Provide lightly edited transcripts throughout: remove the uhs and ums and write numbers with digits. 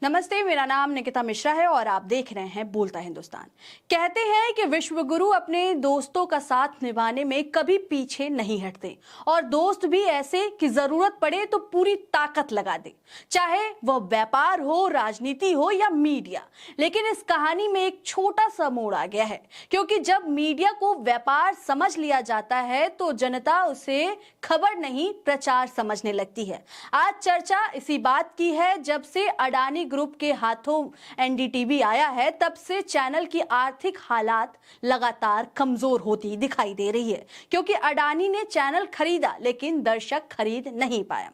नमस्ते, मेरा नाम निकिता मिश्रा है और आप देख रहे हैं बोलता हिंदुस्तान। कहते हैं कि विश्व गुरु अपने दोस्तों का साथ निभाने में कभी पीछे नहीं हटते और दोस्त भी ऐसे कि जरूरत पड़े तो पूरी ताकत लगा दे, चाहे वह व्यापार हो, राजनीति हो या मीडिया। लेकिन इस कहानी में एक छोटा सा मोड़ आ गया है, क्योंकि जब मीडिया को व्यापार समझ लिया जाता है तो जनता उसे खबर नहीं, प्रचार समझने लगती है। आज चर्चा इसी बात की है। जब से अडानी ग्रुप के हाथों एनडीटीवी आया है, तब से चैनल की आर्थिक हालात लगातार कमजोर होती दिखाई दे रही है, क्योंकि अडानी ने चैनल खरीदा लेकिन दर्शक खरीद नहीं पाया।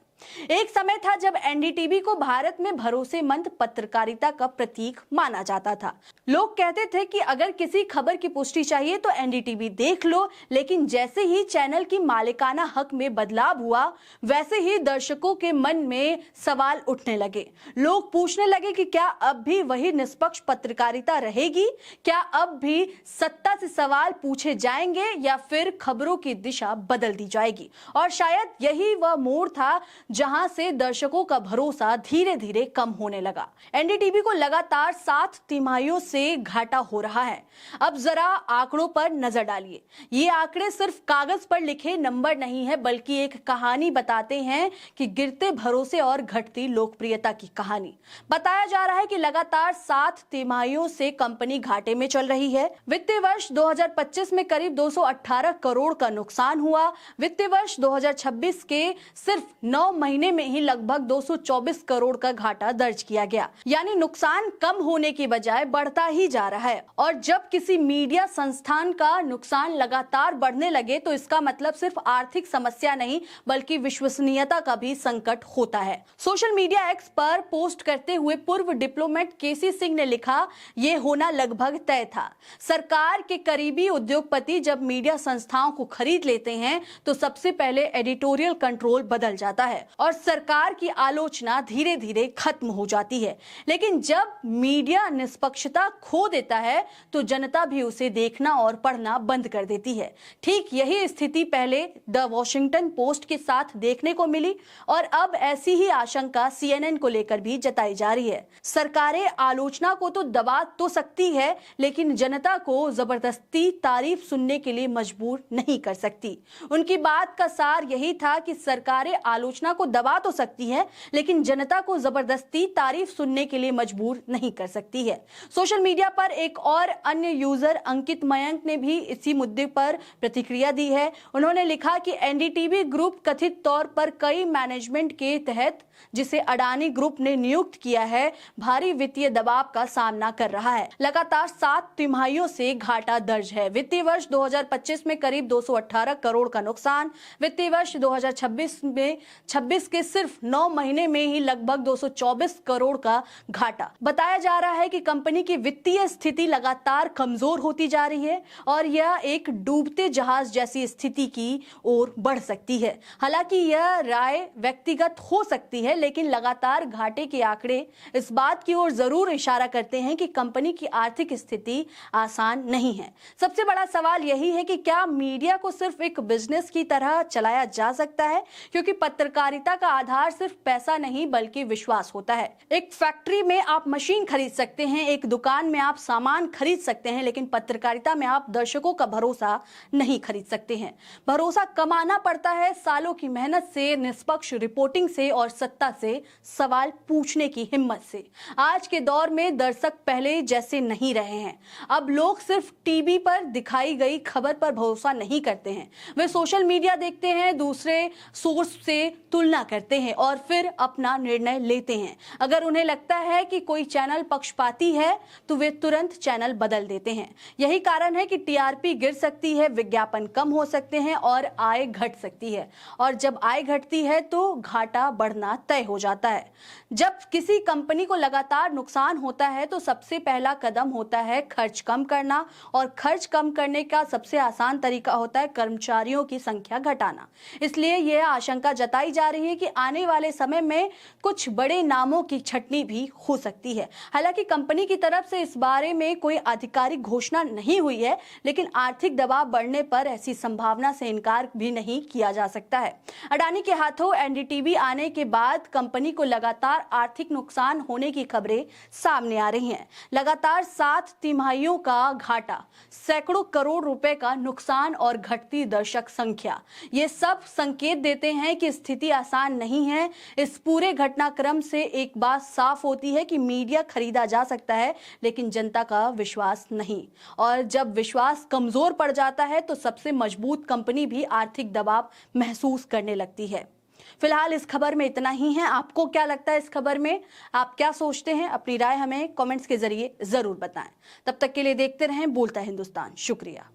एक समय था जब एनडीटीवी को भारत में भरोसेमंद पत्रकारिता का प्रतीक माना जाता था। लोग कहते थे कि अगर किसी खबर की पुष्टि चाहिए तो एनडीटीवी देख लो। लेकिन जैसे ही चैनल की मालिकाना हक में बदलाव हुआ, वैसे ही दर्शकों के मन में सवाल उठने लगे। लोग पूछने लगे कि क्या अब भी वही निष्पक्ष पत्रकारिता रहेगी? क्या अब भी सत्ता से सवाल पूछे जाएंगे या फिर खबरों की दिशा बदल दी जाएगी? और शायद यही वह मोड़ था जहां से दर्शकों का भरोसा धीरे धीरे कम होने लगा। एनडीटीवी को लगातार 7 तिमाहियों से घाटा हो रहा है। अब जरा आंकड़ों पर नजर डालिए। ये आंकड़े सिर्फ कागज पर लिखे नंबर नहीं है, बल्कि एक कहानी बताते हैं कि गिरते भरोसे और घटती लोकप्रियता की कहानी। बताया जा रहा है कि लगातार 7 तिमाहियों से कंपनी घाटे में चल रही है। वित्तीय वर्ष 2025 में करीब 218 करोड़ का नुकसान हुआ। वित्तीय वर्ष 2026 के सिर्फ 9 महीने में ही लगभग 224 करोड़ का घाटा दर्ज किया गया। यानी नुकसान कम होने की बजाय बढ़ता ही जा रहा है। और जब किसी मीडिया संस्थान का नुकसान लगातार बढ़ने लगे तो इसका मतलब सिर्फ आर्थिक समस्या नहीं, बल्कि विश्वसनीयता का भी संकट होता है। सोशल मीडिया एक्स पर पोस्ट करते हुए पूर्व डिप्लोमेट केसी सिंह ने लिखा, ये होना लगभग तय था। सरकार के करीबी उद्योगपति जब मीडिया संस्थाओं को खरीद लेते हैं तो सबसे पहले एडिटोरियल कंट्रोल बदल जाता है और सरकार की आलोचना धीरे धीरे खत्म हो जाती है। लेकिन जब मीडिया निष्पक्षता खो देता है तो जनता भी उसे देखना और पढ़ना बंद कर देती है। ठीक यही स्थिति पहले द वॉशिंगटन पोस्ट के साथ देखने को मिली और अब ऐसी ही आशंका सीएनएन को लेकर भी जताई जा रही है। सरकारें आलोचना को तो दबा तो सकती है, लेकिन जनता को जबरदस्ती तारीफ सुनने के लिए मजबूर नहीं कर सकती। उनकी बात का सार यही था कि सरकारें आलोचना को दबा तो सकती है, लेकिन जनता को जबरदस्ती तारीफ सुनने के लिए मजबूर नहीं कर सकती है। सोशल मीडिया पर एक और अन्य यूजर अंकित मयंक ने भी इसी मुद्दे पर प्रतिक्रिया दी है। उन्होंने लिखा कि एनडीटीवी ग्रुप कथित तौर पर कई मैनेजमेंट के तहत, जिसे अडानी ग्रुप ने नियुक्त किया है, भारी वित्तीय दबाव का सामना कर रहा है। लगातार 7 तिमाहियों से घाटा दर्ज है। वित्तीय वर्ष 2025 में करीब 218 करोड़ का नुकसान। वित्तीय वर्ष 2026 के सिर्फ 9 महीने में ही लगभग 224 करोड़ का घाटा। बताया जा रहा है कि कंपनी की वित्तीय स्थिति लगातार कमजोर होती जा रही है और यह एक डूबते जहाज जैसी स्थिति की ओर बढ़ सकती है। हालांकि यह राय व्यक्तिगत हो सकती है, लेकिन लगातार घाटे के आंकड़े इस बात की ओर जरूर इशारा करते हैं कि कंपनी की आर्थिक स्थिति आसान नहीं है। सबसे बड़ा सवाल यही है कि क्या मीडिया को सिर्फ एक बिजनेस की तरह चलाया जा सकता है? क्योंकि पत्रकारिता का आधार सिर्फ पैसा नहीं, बल्कि विश्वास होता है। एक फैक्ट्री में आप मशीन खरीद सकते हैं, एक दुकान में आप सामान खरीद सकते हैं, लेकिन पत्रकारिता में आप दर्शकों का भरोसा नहीं खरीद सकते हैं। भरोसा कमाना पड़ता है सालों की मेहनत से, निष्पक्ष रिपोर्टिंग से और सत्ता से सवाल पूछने की हिम्मत से। आज के दौर में दर्शक पहले जैसे नहीं रहे हैं। अब लोग सिर्फ टीवी पर दिखाई गई खबर पर भरोसा नहीं करते हैं। वे सोशल मीडिया देखते हैं, दूसरे सोर्स से तुलना करते हैं और फिर अपना निर्णय लेते हैं। अगर उन्हें लगता है कि कोई चैनल पक्षपाती है तो वे तुरंत चैनल बदल देते हैं। यही कारण है कि टीआरपी गिर सकती है, विज्ञापन कम हो सकते हैं और आय घट सकती है। और जब आय घटती है तो घाटा बढ़ना तय हो जाता है। जब किसी कंपनी को लगातार नुकसान होता है तो सबसे पहला कदम होता है खर्च कम करना, और खर्च कम करने का सबसे आसान तरीका होता है कर्मचारियों की संख्या घटाना। इसलिए यह आशंका जताई जा जा रही है कि आने वाले समय में कुछ बड़े नामों की छटनी भी हो सकती है। हालांकि कंपनी की तरफ से इस बारे में कोई आधिकारिक घोषणा नहीं हुई है, लेकिन आर्थिक दबाव बढ़ने पर ऐसी संभावना से इनकार भी नहीं किया जा सकता है। अडानी के हाथों एनडीटीवी आने के बाद कंपनी को लगातार आर्थिक नुकसान होने की खबरें सामने आ रही हैं। लगातार 7 तिमाहियों का घाटा, सैकड़ों करोड़ रुपए का नुकसान और घटती दर्शक संख्या, ये सब संकेत देते हैं कि स्थिति आसान नहीं है। इस पूरे घटनाक्रम से एक बात साफ होती है कि मीडिया खरीदा जा सकता है, लेकिन जनता का विश्वास नहीं। और जब विश्वास कमजोर पड़ जाता है तो सबसे मजबूत कंपनी भी आर्थिक दबाव महसूस करने लगती है। फिलहाल इस खबर में इतना ही है। आपको क्या लगता है इस खबर में? आप क्या सोचते हैं? अपनी राय हमें कमेंट्स के जरिए जरूर बताएं। तब तक के लिए देखते रहें बोलता हिंदुस्तान। शुक्रिया।